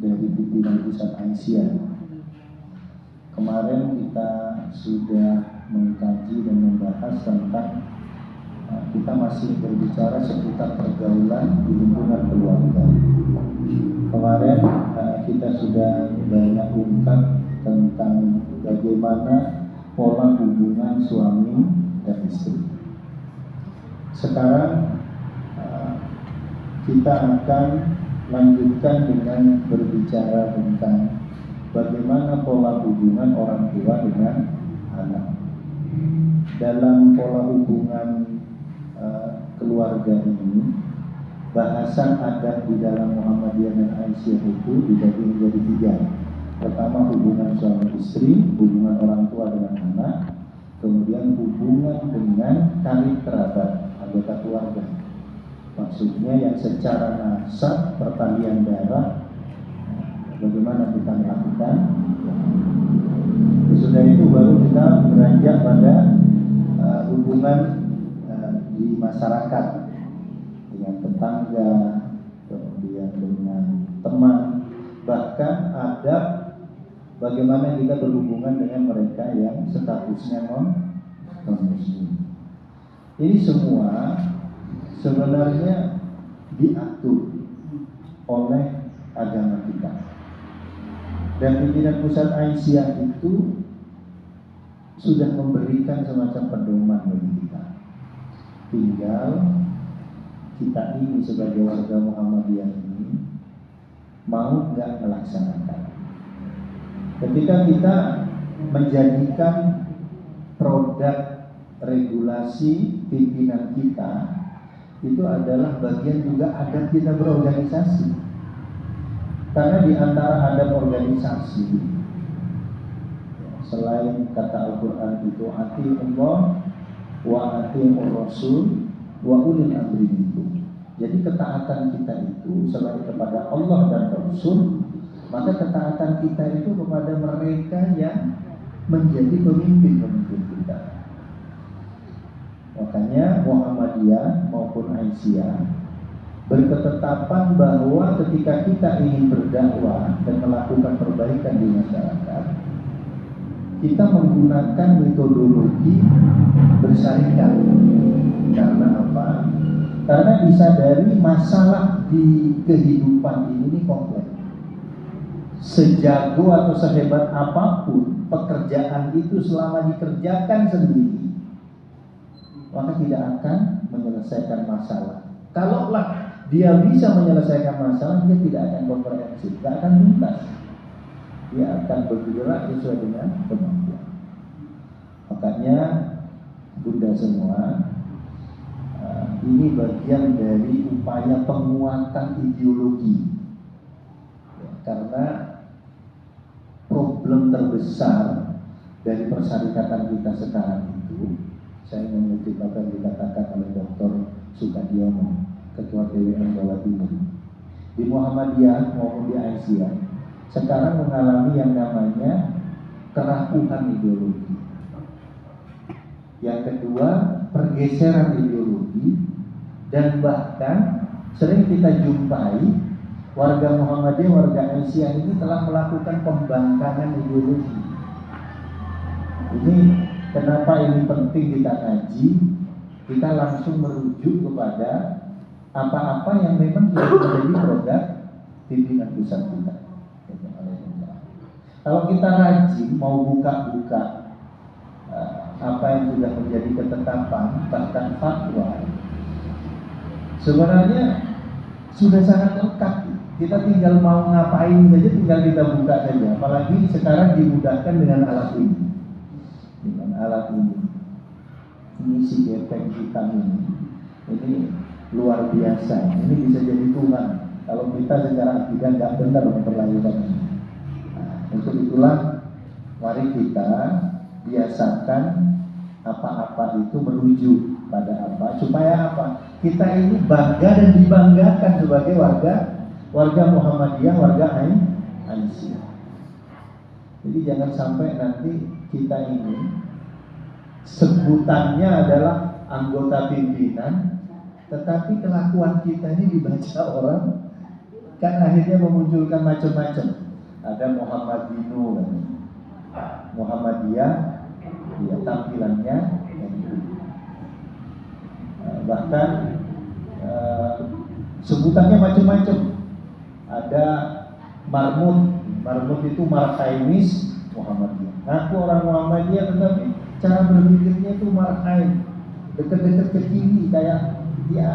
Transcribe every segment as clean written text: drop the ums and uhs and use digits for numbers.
dari pimpinan pusat Aisyah. Kemarin kita sudah mengkaji dan membahas tentang kita masih berbicara seputar pergaulan di lingkungan keluarga. Kemarin kita sudah banyak ungkap tentang bagaimana pola hubungan suami dan istri. Sekarang kita akan lanjutkan dengan berbicara tentang bagaimana pola hubungan orang tua dengan anak. Dalam pola hubungan keluarga ini, bahasan adab di dalam Muhammadiyah dan Aisyah itu dibagi menjadi 3. Pertama, hubungan suami istri, hubungan orang tua dengan anak, kemudian hubungan dengan karib kerabat, anggota keluarga. Maksudnya yang secara nasab, pertalian darah, bagaimana kita melakukan. Sesudah itu baru kita beranjak pada hubungan di masyarakat dengan tetangga, kemudian dengan teman, bahkan ada bagaimana kita berhubungan dengan mereka yang statusnya non-muslim. Ini semua sebenarnya diatur oleh agama kita. Dan pimpinan pusat Aisyah itu sudah memberikan semacam pedoman bagi kita. Tinggal kita ini sebagai warga Muhammadiyah ini mau nggak melaksanakan. Ketika kita menjadikan produk regulasi pimpinan kita itu adalah bagian juga adab kita berorganisasi. Karena di antara adab organisasi, selain kata Al-Quran itu ati Allah wa ati Rasul wa ulil amri minkum. Jadi ketaatan kita itu selain kepada Allah dan Rasul, maka ketaatan kita itu kepada mereka yang menjadi pemimpin kita. Makanya Muhammadiyah maupun Aisyah berketetapan bahwa ketika kita ingin berdakwah dan melakukan perbaikan di masyarakat, kita menggunakan metodologi bersyarikat. Karena apa? Karena disadari masalah di kehidupan ini kompleks. Sejago atau sehebat apapun pekerjaan itu selama dikerjakan sendiri, maka tidak akan menyelesaikan masalah. Kalaulah dia bisa menyelesaikan masalah, dia tidak akan komprehensif, tidak akan tuntas. Dia akan bergerak sesuai dengan kemampuan. Makanya Bunda semua, ini bagian dari upaya penguatan ideologi. Karena problem terbesar dari persyarikatan kita sekarang itu, saya mengutip apa yang dikatakan oleh Dr. Sukadiono, Ketua DWM Jawa Timur, di Muhammadiyah maupun di Aisyah sekarang mengalami yang namanya kerapuhan ideologi. Yang kedua, pergeseran ideologi, dan bahkan sering kita jumpai warga Muhammadiyah, warga Aisyah ini telah melakukan pembangkangan ideologi. Ini kenapa ini penting kita kaji? Kita langsung merujuk kepada apa-apa yang memang sudah menjadi produk pimpinan pusat kita. Kalau kita rajin mau buka-buka apa yang sudah menjadi ketetapan bahkan fatwa, sebenarnya sudah sangat lengkap. Kita tinggal mau ngapain saja, tinggal kita buka saja. Apalagi sekarang dimudahkan dengan alat ini. Dengan alat ini. Ini si gepeng hitam ini luar biasa. Ini bisa jadi Tuhan. Kalau kita secara akidah nggak benar memperlakukan ini. Untuk itulah mari kita biasakan apa-apa itu menuju pada apa, supaya apa? Kita ini bangga dan dibanggakan sebagai warga Muhammadiyah, warga Aisyah. Jadi jangan sampai nanti kita ini sebutannya adalah anggota pimpinan, tetapi kelakuan kita ini dibaca orang kan akhirnya memunculkan macam-macam. Ada Muhammadinu, Muhammadiyah, ya, tampilannya NU. Bahkan sebutannya macam-macam. Ada Marmut itu Markainis Muhammadiyah. Ngaku orang Muhammadiyah tetapi cara berpikirnya itu Markain, dekat-dekat ke kiri, kayak ya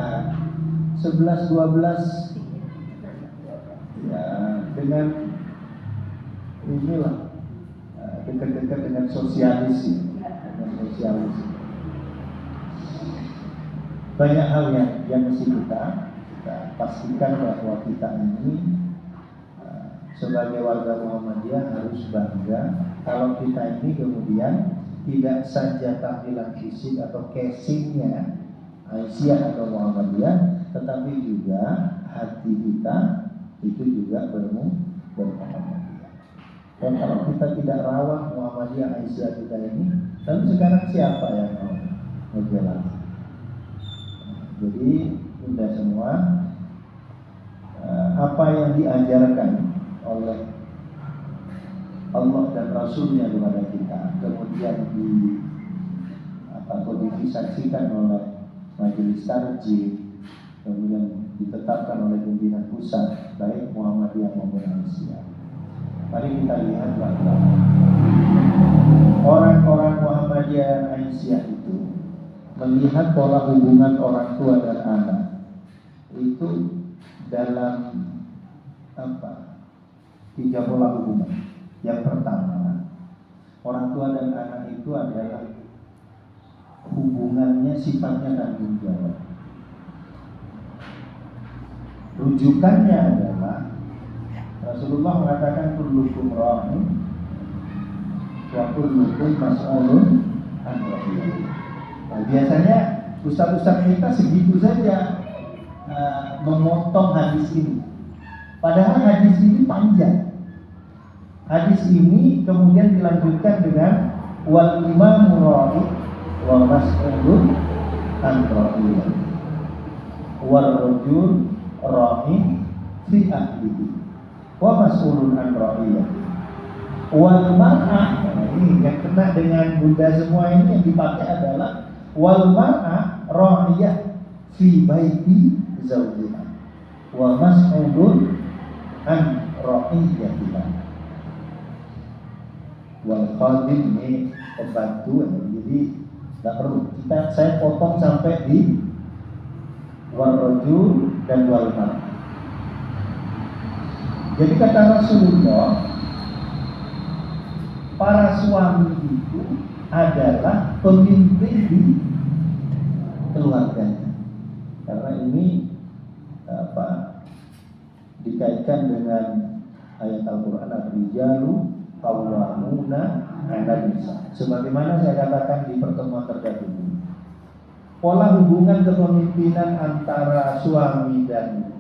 11-12 ya, dengan inilah dekat-dekat dengan sosialis. Banyak hal yang mesti kita pastikan bahwa kita ini sebagai warga Muhammadiyah harus bangga kalau kita ini kemudian tidak saja tampilan fisik atau casingnya Aisyah atau Muhammadiyah, tetapi juga hati kita itu juga bermuhammadiyah. Dan kalau kita tidak rawat Muhammadiyah Aisyah kita ini, lalu sekarang siapa yang mau ngejelas? Jadi sudah semua apa yang diajarkan oleh Allah dan Rasulnya kepada kita, kemudian kodifisasikan oleh Majelis Tarjih, kemudian ditetapkan oleh pimpinan pusat baik Muhammadiyah maupun Aisyah. Mari kita lihat bahwa orang-orang Muhammadiyah dan Aisyah itu melihat pola hubungan orang tua dan anak itu dalam tiga pola hubungan. Yang pertama, orang tua dan anak itu adalah hubungannya sifatnya tanggung jawab. Rujukannya adalah Rasulullah mengatakan kullukum ra'in wa kullukum mas'ulun an ra'iyatihi. Nah, biasanya ustaz-ustaz kita segitu saja memotong hadis ini. Padahal hadis ini panjang. Hadis ini kemudian dilanjutkan dengan wal imamu ra'i wa mas'ulun an ra'iyatihi. Wal rajul ra'i fi ahlihi wa mas'ulun an ra'iyatihi. Wal mar'ah, ini yang kena dengan bunda semua ini yang dipakai adalah wal mar'ah ra'iyah fi baiti zawjiha wa mas'ulun an ra'iyatiha. Wal khadim ini pembantu, jadi tidak perlu saya potong sampai di wal rajul dan wal mar'ah. Jadi kata Rasulullah, para suami itu adalah pemimpin di keluarganya. Karena ini dikaitkan dengan ayat Al-Quran Ar-Rijalu qawwamuna 'alan nisa. Sebagaimana saya katakan di pertemuan terdahulu, pola hubungan kepemimpinan antara suami dan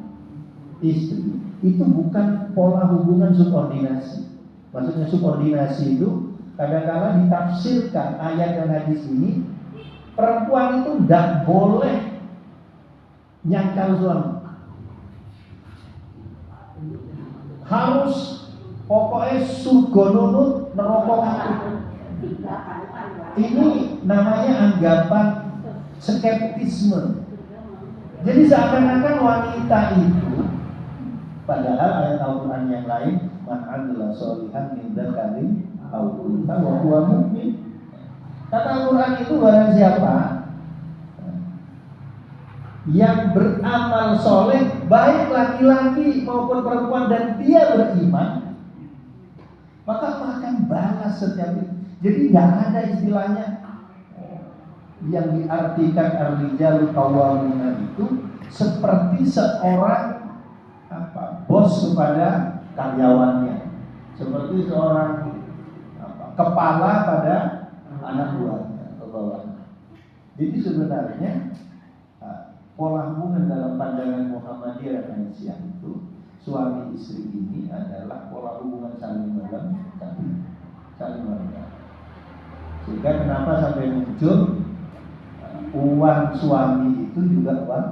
istri itu bukan pola hubungan subordinasi. Maksudnya subordinasi itu kadang-kadang ditafsirkan ayat dan hadis ini, perempuan itu tidak boleh nyangkal suami, harus pokoknya surga nunut neraka ngatu. Ini namanya anggapan skeptisme. Jadi seakan-akan wanita itu, padahal ayat Al-Quran yang lain, man 'amila sholihan min dzakarin aw untha wa huwa mu'min. Kata Al-Quran itu barang siapa yang beramal soleh, baik laki-laki maupun perempuan, dan dia beriman, maka akan balas setiap itu. Jadi nggak ada istilahnya yang diartikan ar-rijalu qawwamuna itu seperti seorang bos kepada karyawannya, seperti seorang kepala pada anak buahnya atau bawahannya. Jadi sebenarnya pola hubungan dalam pandangan Muhammadiyah dan Aisyah itu, suami istri ini adalah pola hubungan saling melengkapi, saling melengkapi. Sehingga kenapa sampai muncul uang suami itu juga uang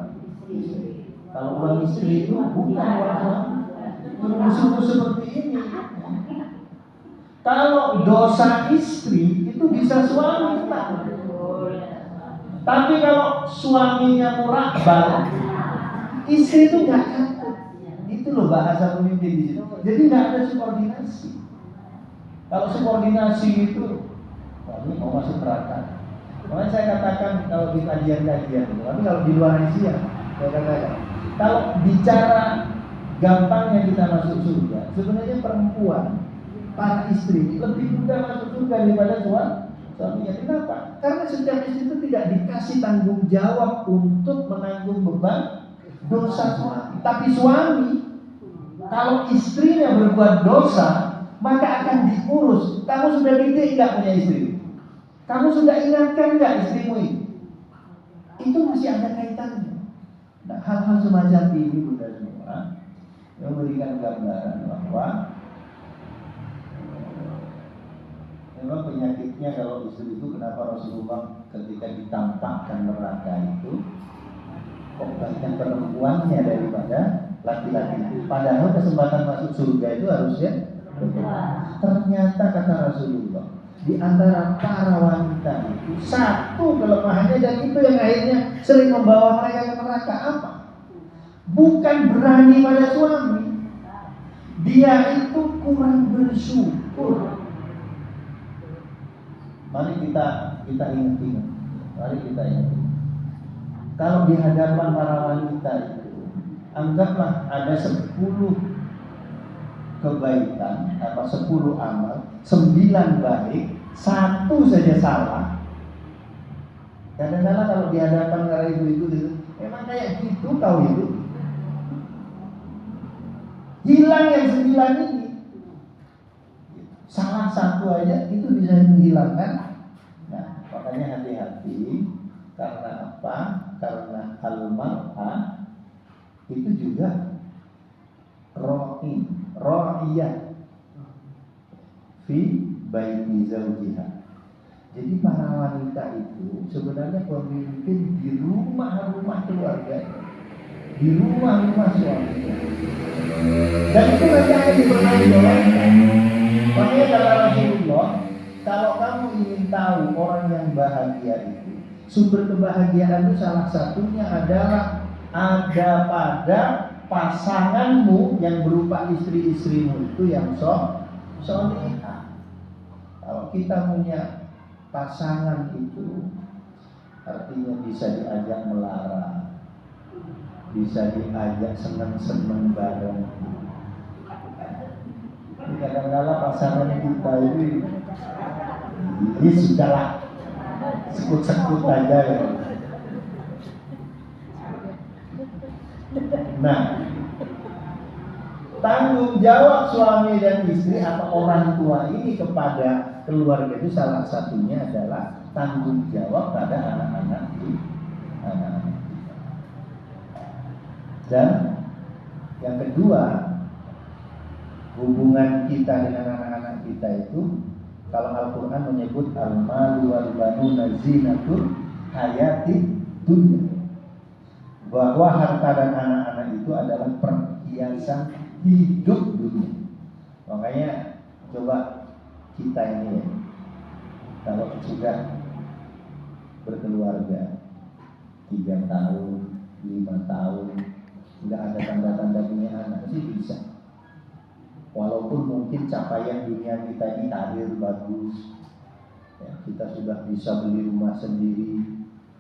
istri. Kalau uang istri itu bukan uang suami, sungguh seperti ini. Kalau dosa istri itu bisa suami, tapi kalau suaminya murabal, istri itu nggak takut. Itu loh bahasa pemimpin di situ. Jadi nggak ada subordinasi. Kalau subordinasi itu, wah, ini mau masuk neraka. Makanya saya katakan kalau di kajian-kajian, tapi kalau di luar Asia, saya katakan kalau bicara gampangnya kita masuk surga, sebenarnya perempuan, para istri lebih mudah masuk surga daripada suaminya. Kenapa? Karena setiap istri itu tidak dikasih tanggung jawab untuk menanggung beban dosa suami. Tapi suami, kalau istrinya berbuat dosa, maka akan diurus. Kamu sudah didik nggak punya istri? Kamu sudah ingatkan nggak istrimu ini? Itu masih ada kaitannya. Nah, hal-hal semacam ini Bunda semua yang memberikan gambaran bahwa memang penyakitnya kalau istri itu, kenapa Rasulullah ketika ditampakkan neraka itu kok banyak perempuannya daripada laki-laki. Padahal kesempatan masuk surga itu harusnya ternyata kata Rasulullah, di antara para wanita itu satu kelemahannya, dan itu yang akhirnya sering membawa mereka ke neraka. Apa? Bukan berani pada suami, dia itu kurang bersyukur. Mari kita ingat-ingat. Mari kita ingat. Kalau di hadapan para wanita itu, anggaplah ada 10 kebaikan, 10 amal, 9 baik, 1 saja salah. Kadang-kadang kalau di hadapan para ibu-ibu itu, emang kayak gitu kau itu. Hilang yang 9 ini. Salah 1 aja itu bisa menghilangkan. Nah, makanya hati-hati. Karena apa? Karena al-mar'ah itu juga ra'iyah fi baiti zawjiha. Jadi para wanita itu sebenarnya pemimpin di rumah-rumah keluarga, di rumah-rumah suaminya. Dan itu nanti akan dipertanggungjawabkan. Makanya kata Rasulullah, kalau kamu ingin tahu orang yang bahagia itu, sumber kebahagiaan itu salah satunya adalah ada pada pasanganmu yang berupa istri-istrimu itu yang solehah. Kalau kita punya pasangan itu artinya bisa diajak melarang, bisa diajak seneng-seneng bareng. Kadang-kadang pasangan kita ini sudahlah, sekut-sekut aja ya. Nah, tanggung jawab suami dan istri atau orang tua ini kepada keluarga itu salah satunya adalah tanggung jawab pada anak-anak kita. Dan yang kedua, hubungan kita dengan anak-anak kita itu, kalau Al-Quran menyebut al-malu wal banuna zinatul hayati dunya, bahwa harta dan anak-anak itu adalah perhiasan hidup dunia. Makanya coba kita ini ya, kalau sudah berkeluarga 3 tahun, 5 tahun, nggak ada tanda-tanda punya anak sih bisa. Walaupun mungkin capaian dunia kita ini karir bagus, ya, kita sudah bisa beli rumah sendiri,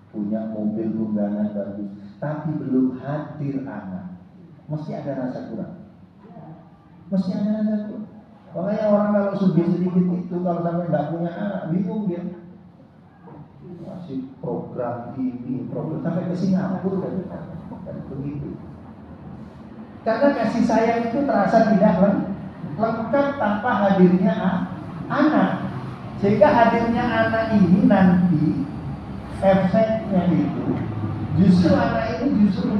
punya mobil tunggangan bagus, tapi belum hadir anak, mesti ada rasa kurang. Mesti ada rasa kurang. Makanya orang kalau sugih sedikit itu, kalau sampai nggak punya anak, bingung dia. Masih program ini, program sampai ke Singapura dan begitu. Karena kasih sayang itu terasa tidak lengkap tanpa hadirnya anak. Sehingga hadirnya anak ini nanti efeknya itu justru anak ini justru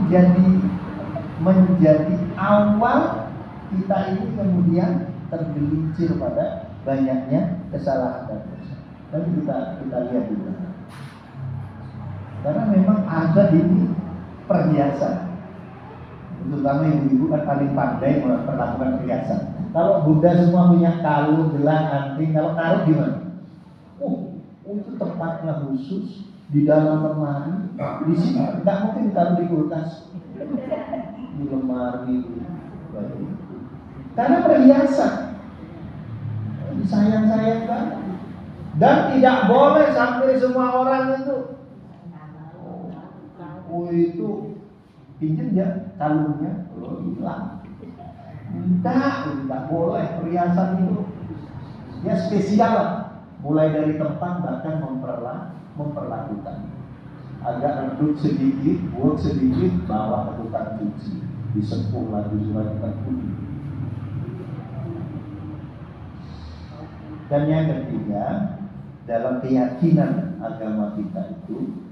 menjadi awal kita ini kemudian tergelincir pada banyaknya kesalahan dan dosa. Nanti kita lihat juga. Karena memang ada ini perhiasan. terutama ibu-ibu kan paling pandai memperlakukan perhiasan. Kalau bunda semua punya kalung, gelang, anting, kalau naruh gimana? Itu tempatnya khusus di dalam lemari, di sini nggak mungkin ditaruh di kulkas, di lemari, karena perhiasan disayang-sayang banget. Dan tidak boleh sampai semua orang itu, itu pinjam ya kalungnya, hilang. Tidak boleh perhiasan itu. Ya spesial lah. Mulai dari tempat bahkan memperlakukan. Agak redup sedikit, buat sedikit, bawa ke tukang cuci, disepuh lagi supaya kita putih. Dan yang ketiga, dalam keyakinan agama kita itu,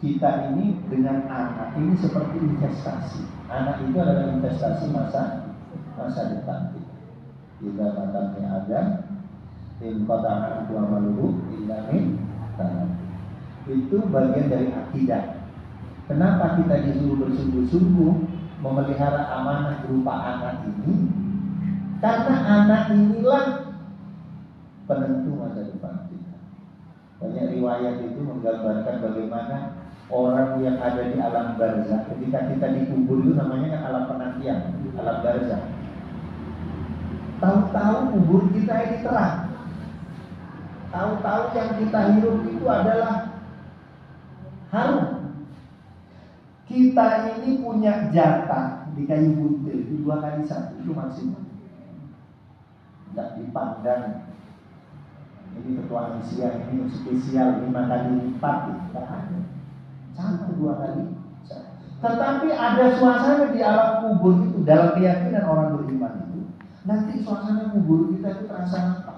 kita ini dengan anak ini seperti investasi. Anak itu adalah investasi masa depan kita. Jika matanya ada, inqata'an wa maluhu illa min tanah. Itu bagian dari akidah. Kenapa kita disuruh bersungguh-sungguh memelihara amanah berupa anak ini? Karena anak inilah penentu masa depan kita. Banyak riwayat itu menggambarkan bagaimana orang yang ada di alam barzakh, ketika kita dikubur itu namanya kan alam penantian, alam barzakh. Tahu-tahu kubur kita ini terang. Tahu-tahu yang kita hirup itu adalah harum. Kita ini punya jatah di kayu buntil itu 2x1, itu maksimal. Tidak dipandang ini ketua Asia, ini spesial 5 kali lipat, tidak ada. Sama 2 kali. Tetapi ada suasana di alam kubur itu, dalam keyakinan orang beriman itu, nanti suasana kubur kita itu terasa lapang.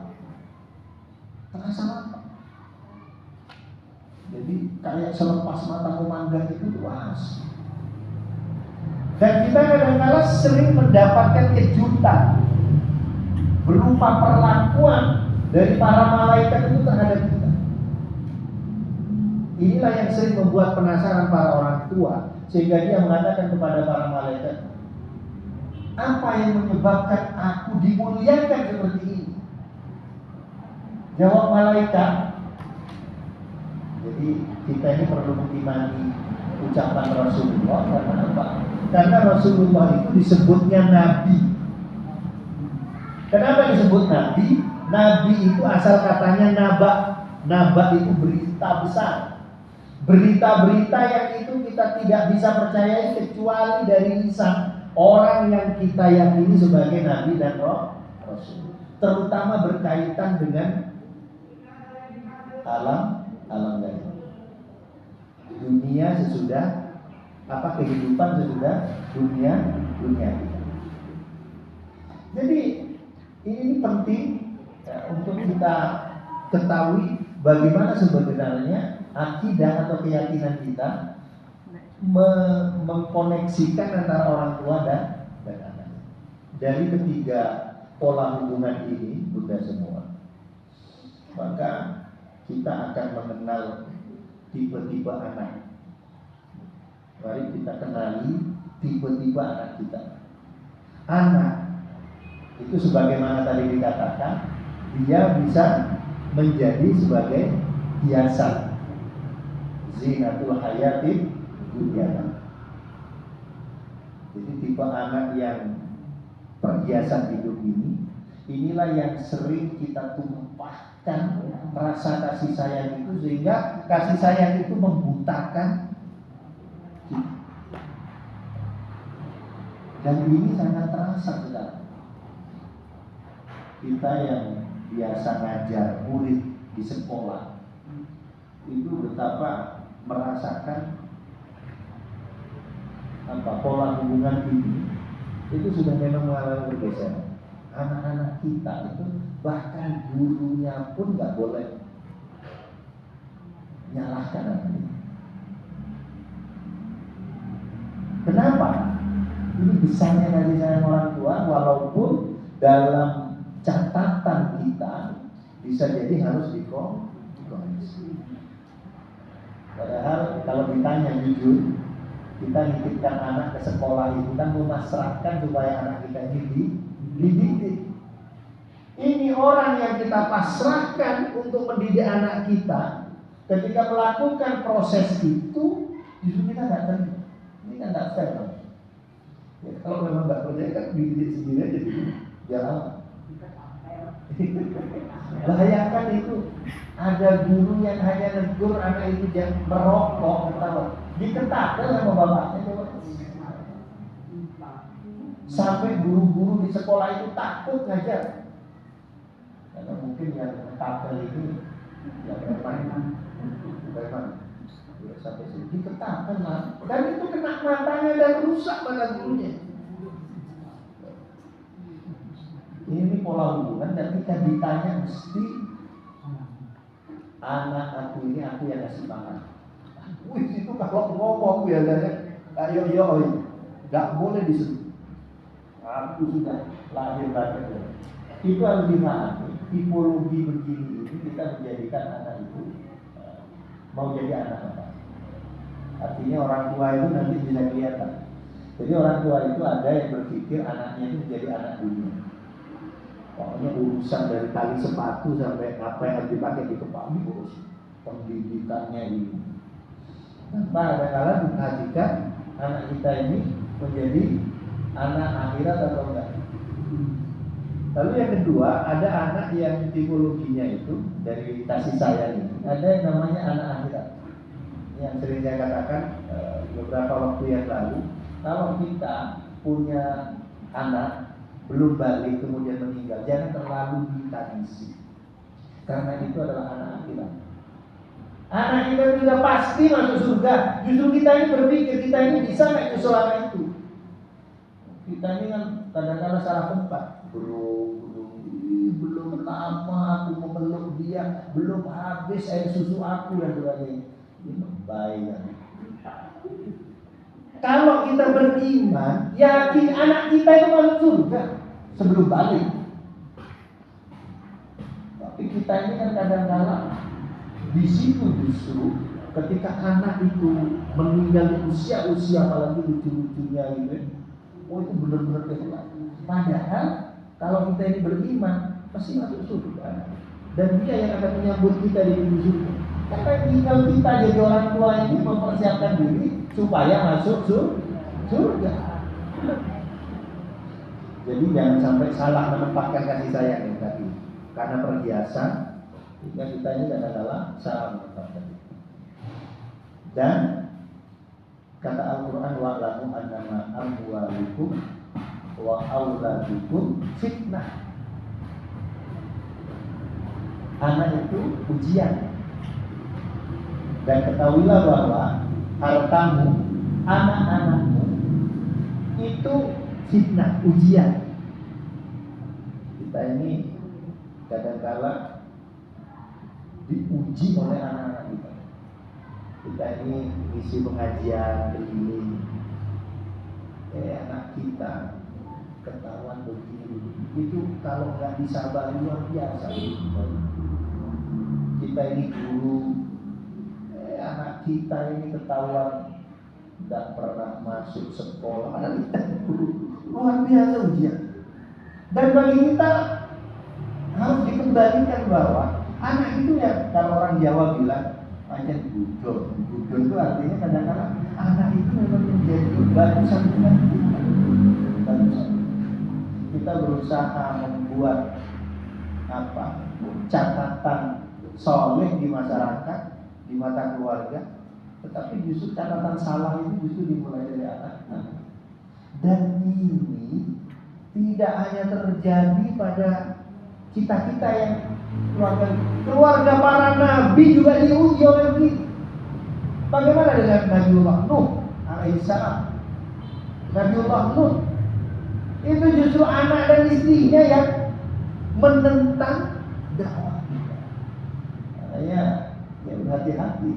Jadi kayak selepas mata memandang itu luas. Dan kita kadang-kadang sering mendapatkan kejutan berupa perlakuan dari para malaikat itu terhadap kita. Inilah yang sering membuat penasaran para orang tua, sehingga dia mengatakan kepada para malaikat, apa yang menyebabkan aku dimuliakan seperti ini? Jawab malaikat. Jadi kita ini perlu mengimani ucapan Rasulullah. Karena apa? Karena Rasulullah itu disebutnya Nabi. Kenapa disebut Nabi? Nabi itu asal katanya naba. Naba itu berita besar. Berita-berita yang itu kita tidak bisa percayai kecuali dari lisan orang yang kita yakini sebagai Nabi dan Rasul. Terutama berkaitan dengan alam gaib. Dunia sesudah kehidupan sesudah dunia kita. Jadi ini penting untuk kita ketahui bagaimana sebenarnya akidah atau keyakinan kita mengkoneksikan antara orang tua dan anak. Dari ketiga pola hubungan ini, Bunda semua, maka kita akan mengenal tipe-tipe anak. Mari kita kenali tipe-tipe anak kita. Anak itu sebagaimana tadi dikatakan, dia bisa menjadi sebagai hiasan, zinatul hayati dunia. Jadi tipe anak yang perhiasan hidup ini, inilah yang sering kita tumpahkan rasa kasih sayang itu, sehingga kasih sayang itu membutakan kita. Dan ini sangat terasa sekarang. Kita yang biasa ngajar murid di sekolah itu betapa merasakan pola hubungan ini itu sudah memang mengalami pergeseran. Anak-anak kita itu bahkan gurunya pun nggak boleh nyalahkan anaknya. Kenapa? Ini besarnya kasih sayang orang tua, walaupun dalam catatan kita bisa jadi harus dikoreksi. Padahal kalau ditanya jujur, Kita nitipkan anak ke sekolah itu kan memasrahkan supaya anak kita ini dididik. Ini orang yang kita pasrahkan untuk mendidik anak kita, ketika melakukan proses itu, justru kita nggak terima. Ini kan nggak fair, kan? Ya, kalau memang nggak percaya kan dididik sendiri aja dulu, biar apa? Bayangkan itu ada guru yang hanya negur anak itu jangan merokok, ketawa, diketakkan sama bapaknya, coba. Sampai guru-guru di sekolah itu takut ngajar. Karena mungkin yang kabel itu yang preman, ya, sampai sini diketahui lah, dan itu kena matanya dan rusak mata gurunya. Ini pola hubungan, dan kita ditanya mesti anak aku ini aku yang kasih makan. Wih, itu kalau ngomong biasanya ayo nggak boleh disebut. Aku sudah lahir banget. Itu harus dipahami. Tipologi begini ini kita menjadikan anak itu mau jadi anak apa? Artinya orang tua itu nanti bisa kelihatan. Jadi orang tua itu ada yang berpikir anaknya itu menjadi anak dunia. Pokoknya urusan dari tali sepatu sampai apa yang harus dipakai di kepala urus pendidikannya ini. Tanpa ada kala diperhatikan anak kita ini menjadi anak akhirat atau enggak. Lalu yang kedua, ada anak yang tipologinya itu dari kasih sayang ini, ada yang namanya anak akhirat. Yang sering saya katakan beberapa waktu yang lalu, kalau kita punya anak belum balik kemudian meninggal, jangan terlalu ditangisi, karena itu adalah anak akhirat. Anak kita sudah pasti masuk surga. Justru kita ini berpikir kita ini bisa nggak nyusul anak itu. Kita ini kan kadang-kadang salah tempat. Belum lama aku memeluk dia, belum habis air susu aku yang berani. Ini baik kan? Kalau kita beriman, yakin anak kita itu masuk surga sebelum balik. Tapi kita ini kan kadang-kadang di situ justru ketika anak itu meninggal di usia apalagi lucu-lucunya gitu, oh itu benar-benar kehilangan. Padahal kalau kita ini beriman pasti masuk surga, dan dia yang akan menyambut kita di pintu surga. Karena tinggal kita jadi orang tua ini mempersiapkan diri supaya masuk surga. Jadi jangan sampai salah menempatkan kasih sayang ini tadi, karena perhiasan. Jika kita ini adalah salah menetapkan. Dan kata Al-Quran, wa'lamu annama amwalukum wa auladukum fitnah. Anak itu ujian. Dan ketahuilah bahwa hartamu, anak-anakmu itu fitnah, ujian. Kita ini kadang-kala diuji oleh anak-anak kita. Kita ini isi pengajian begini, anak kita ketahuan begini. Itu kalau nggak disabar luar biasa. Kita ini guru, anak kita ini ketahuan nggak pernah masuk sekolah. Anak kita guru, luar biasa ujian. Dan bagi kita harus dikembalikan bahwa anak itu ya, kalau orang Jawa bilang macam budol. Budol itu artinya kadang-kadang anak itu memang menjadi barisan dengan kita. Kita berusaha membuat catatan soleh di masyarakat, di mata keluarga, tetapi justru catatan salah itu justru dimulai dari anak-anak. Dan ini tidak hanya terjadi pada kita yang keluarga para nabi juga diuji oleh begitu. Bagaimana dengan Nabiullah Nuh alaihissalam? Nabiullah Nuh itu justru anak dan istrinya yang menentang dakwah. Makanya ya berhati-hati.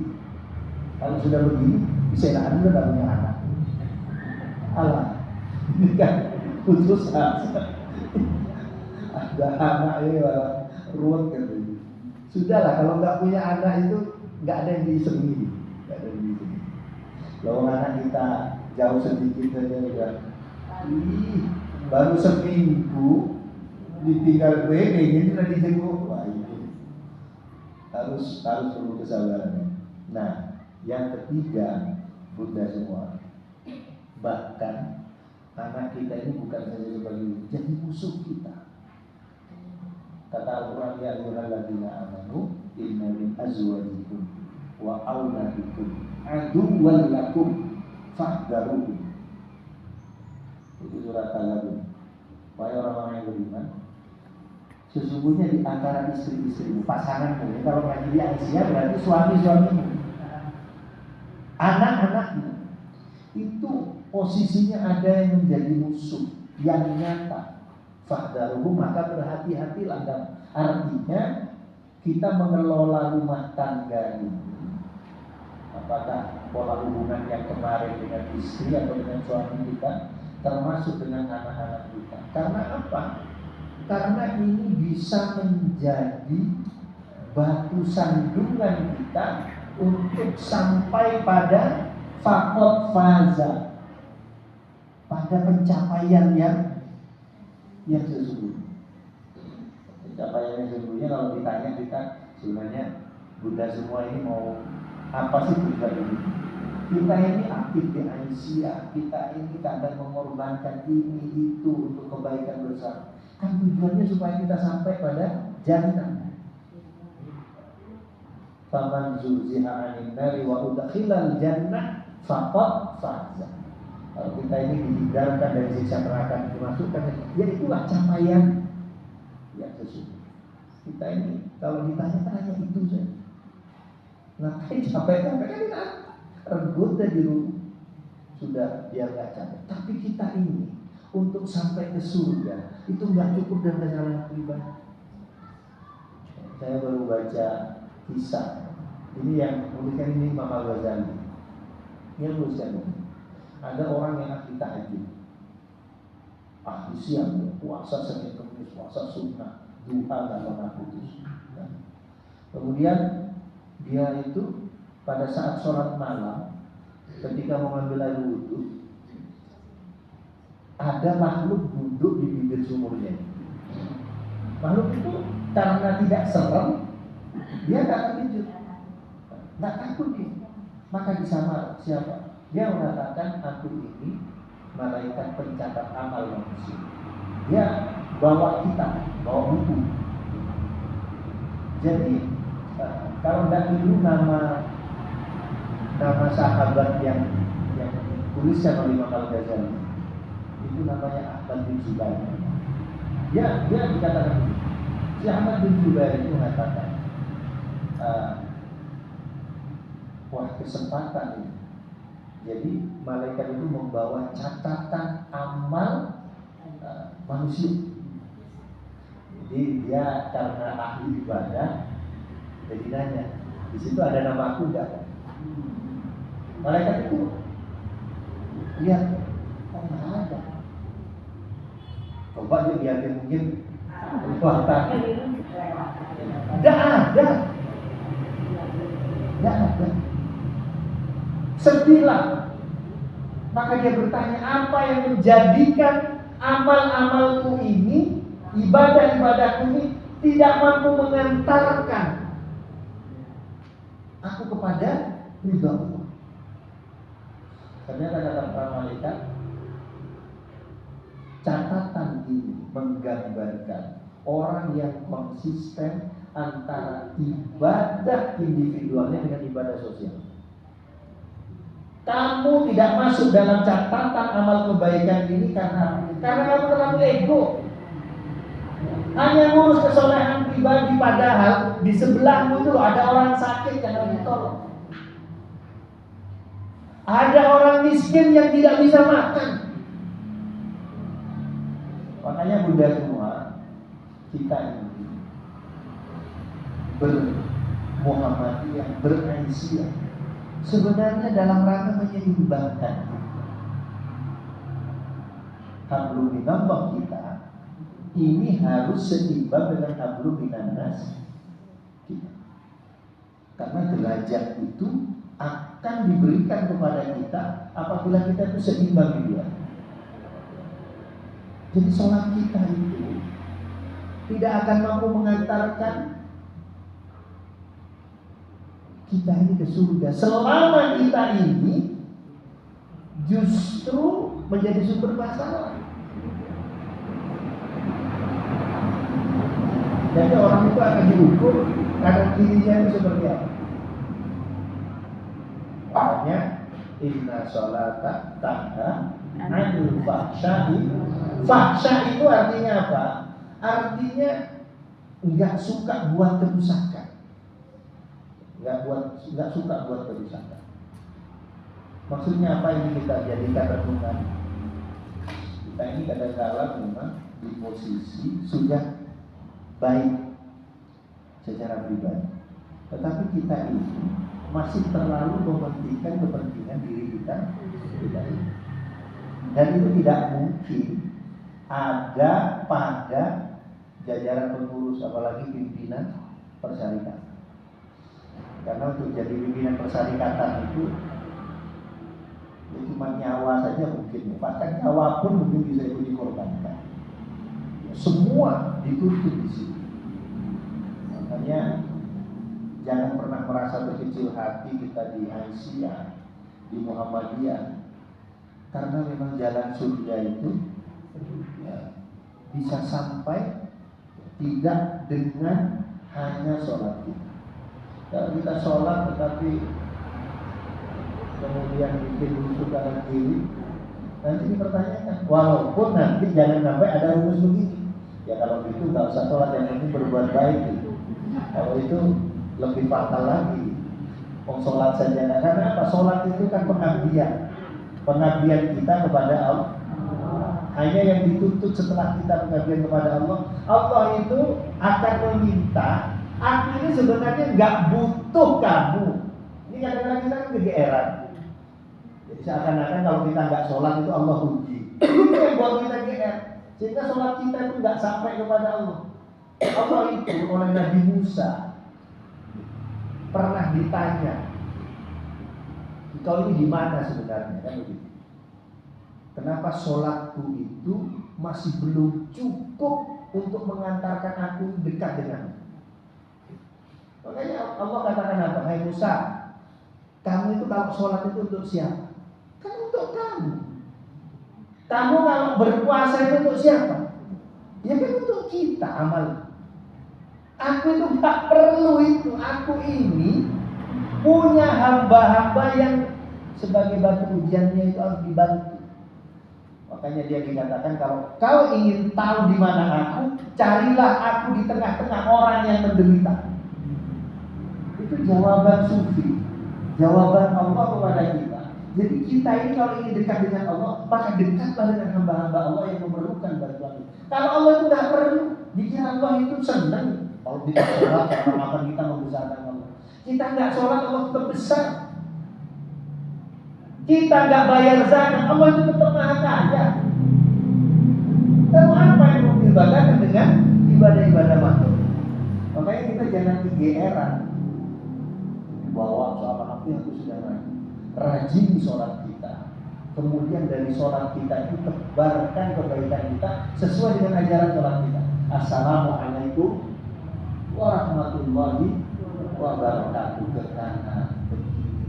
Kalau sudah begini, bisa juga tidak punya anak. Allah, ini kan putusan. Ada anak ini malah ruwet gitu. Sudahlah, kalau nggak punya anak itu nggak ada yang disembunyi, nggak ada yang disembunyi. Kalau anak kita jauh sedikit saja udah, baru seminggu ditinggal bebe, jadi udah dijenguk. Wah ini harus perlu kesabaran. Nah, yang ketiga, Bunda semua, bahkan anak kita ini bukan saja sebagai jadi musuh kita. Kata Al-Quran, ya ayyuhalladzina amanu inna min azwajikum wa auladikum aduwwan lakum fahdharuhum. Itu surat Al-Ghabun. Wahai orang-orang yang beriman, sesungguhnya di antara istri-istrimu, pasanganmu, ini kalau ngaji Aisyah berarti suami-suamimu, anak-anakmu, itu posisinya ada yang menjadi musuh yang nyata. Fahdharuhum, maka berhati-hatilah. Artinya kita mengelola rumah tangga ini, apakah pola hubungan yang kemarin dengan istri atau dengan suami kita, termasuk dengan anak-anak kita. Karena apa? Karena ini bisa menjadi batu sandungan kita untuk sampai pada faqad faza, pada pencapaian yang sesungguhnya. Pencapaian yang sesungguhnya, kalau ditanya kita sebenarnya Bunda semua ini mau apa sih tujuan ini? Kita ini aktif di Aisyah, kita ini kadang mengorbankan ini itu untuk kebaikan bersama. Kan tujuannya supaya kita sampai pada jannah. Faman zuhziha 'anil nari wa udkhilal jannah faqad faza. Kalau kita ini dihindarkan dari siksa neraka, dimasukkan, ya itulah capaian yang sesungguhnya. Kita ini kalau ditanya hanya itu saja. Ngapain capek-capek kan kita rebut dan di rumah sudah biar nggak capek. Tapi kita ini untuk sampai ke surga itu nggak cukup dengan kesalahan pribadi. Saya baru baca kisah ini yang menuliskan ini Imam Al-Ghazali. Dia menuliskan ini. Ada orang yang ahli tahajud, ahli siang, puasa Senin Kamis, puasa sunnah, duha dan pernah putus. Kemudian dia itu pada saat sholat malam, ketika mengambil air wudhu, ada makhluk duduk di bibir sumurnya. Makhluk itu karena tidak serem, dia tak terkejut, tak takut dia. Maka disamar siapa? Dia mengatakan, aku ini malaikat pencatat amal manusia. Dia bawa kitab, bawa buku. Jadi kalau tidak dulu nama sahabat yang tuliskan oleh Imam Al-Ghazali itu namanya Ahmad bin Zubair. Dia dikatakan begini. Si Ahmad bin Zubair itu mengatakan, wah kesempatan ini. Jadi malaikat itu membawa catatan amal manusia. Jadi dia karena ahli ibadah, jadi nanya, di situ ada nama aku enggak? Malaikat itu lihat, oh nggak ada. Coba dia lihatin mungkin kekuatan. Nggak ada. Sedihlah. Maka dia bertanya, apa yang menjadikan amal-amalku ini, ibadah-ibadahku ini tidak mampu mengantarkan aku kepada ridha Allah. Ternyata kata para malaikat, catatan ini menggambarkan orang yang konsisten antara ibadah individualnya dengan ibadah sosial. Kamu tidak masuk dalam catatan amal kebaikan ini karena kamu terlalu ego. Hanya ngurus kesolehan pribadi, padahal di sebelahmu itu ada orang sakit yang harus ditolong. Ada orang miskin yang tidak bisa makan. Makanya Bunda semua, kita ini bermuhammadiyah, beraisyah, sebenarnya dalam rangka menyeimbangkan hablum minallah kita ini harus seimbang dengan hablum minannas kita. Karena derajat itu akan diberikan kepada kita apabila kita itu seimbang di dua. Jadi sholat kita itu tidak akan mampu mengantarkan kita ini ke surga selama kita ini justru menjadi sumber masalah. Jadi orang itu akan diukur karena dirinya itu seperti apa. Makanya inna sholata tanha anil fahsya'i. Fahsya itu artinya apa? Artinya nggak suka buat kerusakan, nggak suka buat kerusakan. Maksudnya apa ini kita jadikan renungan? Kita ini kadang-kadang memang di posisi sudah baik secara pribadi, tetapi kita ini masih terlalu mementingkan kepentingan diri kita ini. Dan itu tidak mungkin ada pada jajaran pengurus, apalagi pimpinan persyarikatan. Karena untuk jadi pimpinan persyarikatan itu ya cuma nyawa saja mungkin, bahkan nyawa pun mungkin bisa itu dikorbankan. Semua dituntut di sini. Makanya jangan pernah merasa berkecil hati kita di Aisyah, di Muhammadiyah, karena memang jalan surga itu ya, bisa sampai tidak dengan hanya sholat kita. Kalau kita sholat tetapi kemudian bikin rusuh kanan kiri, nanti dipertanyakan. Walaupun nanti jangan sampai ada rumus begini. Ya kalau gitu nggak usah sholat, yang penting berbuat baik gitu. Kalau itu lebih fatal lagi. Sholat saja, karena apa? Sholat itu kan pengabdian kita kepada Allah. Hanya yang dituntut setelah kita pengabdian kepada Allah, Allah itu akan meminta, aku ini sebenarnya nggak butuh kamu. Ini kadang-kadang kita kan kegeeran. Jadi seakan-akan kalau kita nggak sholat itu Allah uji. Itu yang buat kita geer. Sehingga sholat kita itu nggak sampai kepada Allah. Allah itu oleh Nabi Musa pernah ditanya, kau ini di mana sebenarnya, kan begitu? Kenapa sholatku itu masih belum cukup untuk mengantarkan aku dekat denganmu? Makanya Allah katakan apa? Hai Musa, kamu itu kalau sholat itu untuk siapa? Kan untuk kamu. Kamu kalau berpuasa itu untuk siapa? Ya kan untuk kita amal. Aku itu gak perlu itu. Aku ini punya hamba-hamba yang sebagai batu ujiannya itu harus dibantu. Makanya dia dikatakan kalau kau ingin tahu di mana aku, carilah aku di tengah-tengah orang yang menderita. Itu jawaban sufi, jawaban Allah kepada kita. Jadi kita ini kalau ingin dekat dengan Allah, maka dekatlah dengan hamba-hamba Allah yang memerlukan bantuan. Kalau Allah itu tidak perlu, dikira Allah itu senang. Kalau kita sholat, karena kita membesarkan Allah. Kita nggak sholat, Allah tetap besar. Kita nggak bayar zakat, Allah itu tetap maha kaya. Lalu apa yang mau diibadahkan dengan ibadah-ibadah makhluk? Makanya kita jangan kegeeran bahwa soal aku yang sudah rajin di sholat kita. Kemudian dari sholat kita itu tebarkan kebaikan kita sesuai dengan ajaran sholat kita. Assalamualaikum warahmatullahi wabarakatuh. Ke kanan, ke kiri.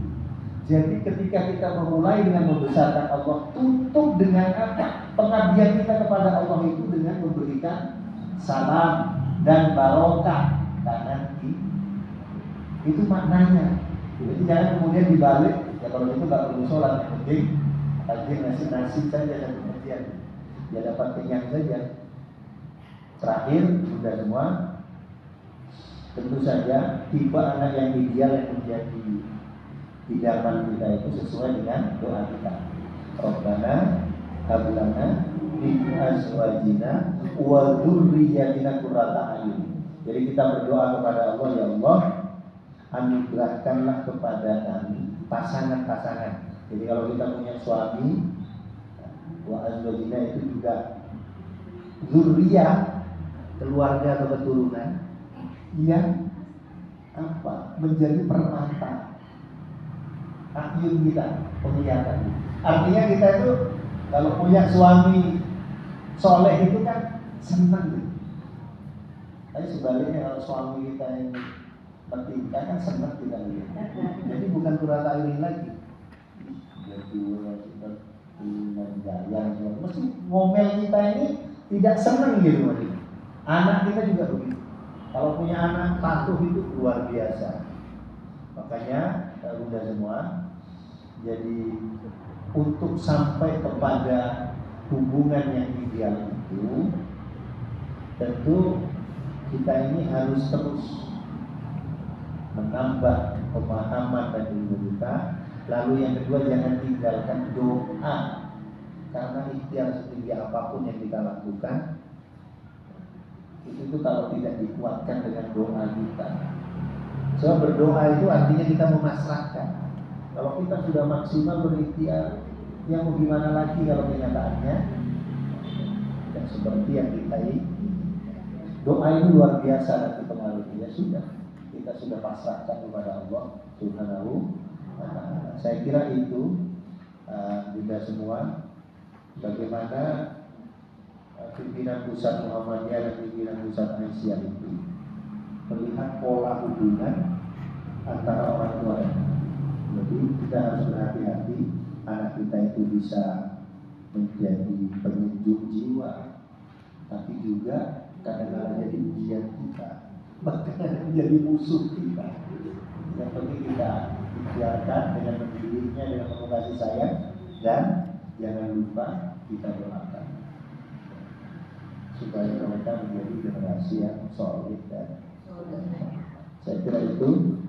Jadi ketika kita memulai dengan membesarkan Allah, tutup dengan apa? Pengabdian kita kepada Allah itu dengan memberikan salam dan barokah kanan kiri. Itu maknanya. Jadi jangan kemudian dibalik. Ya kalau itu nggak perlu sholat, yang penting tajir nasi saja dan kemudian dia dapat kenyang saja. Terakhir sudah semua. Tentu saja tipe anak yang ideal yang menjadi idaman kita itu sesuai dengan doa kita. Rabbana hab lana min azwajina wa dzurriyyatina qurrata a'yun. Jadi kita berdoa kepada Allah, ya Allah, anugerahkanlah kepada kami pasangan-pasangan. Jadi kalau kita punya suami, wa azwajina itu juga dzurriyyah, keluarga atau keturunan yang menjadi permata. ayun kita, penglihatan. Artinya kita itu kalau punya suami soleh itu kan senang gitu. Tapi sebaliknya kalau suami kita yang bertingkah kan senang kita lihat. Jadi bukan kurang ayun lagi. Jadi kita dengan gaya, mesti ngomel kita ini tidak senang gitu. Anak kita juga begitu. Kalau punya anak patuh itu luar biasa. Makanya bunda semua, jadi untuk sampai kepada hubungan yang ideal itu, tentu kita ini harus terus menambah pemahaman dan ilmu kita. Lalu yang kedua, jangan tinggalkan doa, karena ikhtiar setinggi apapun yang kita lakukan, itu kalau tidak dikuatkan dengan doa kita. Sebab berdoa itu artinya kita memasrahkan. Kalau kita sudah maksimal berikhtiar, yang mau gimana lagi kalau kenyataannya yang seperti yang kita ini. Doa itu luar biasa nanti pengaruhnya. Sudah, kita sudah pasrahkan kepada Allah Subhanahu wa Ta'ala. Saya kira itu bunda semua, bagaimana pimpinan pusat Muhammadiyah dan pimpinan pusat Aisyah itu melihat pola hubungan antara orang tua. Jadi kita harus berhati-hati, anak kita itu bisa menjadi penyejuk jiwa, tapi juga kadang-kadang jadi ujian kita, bahkan menjadi musuh kita. Yang penting kita ikhtiarkan dengan mendidiknya, dengan penuh kasih sayang, dan jangan lupa kita doakan supaya mereka menjadi generasi yang solid dan saya kira itu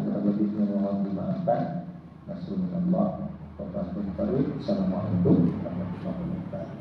lebih-lebihnya mohon dimaafkan. Rasulullah Assalamualaikum warahmatullahi wabarakatuh.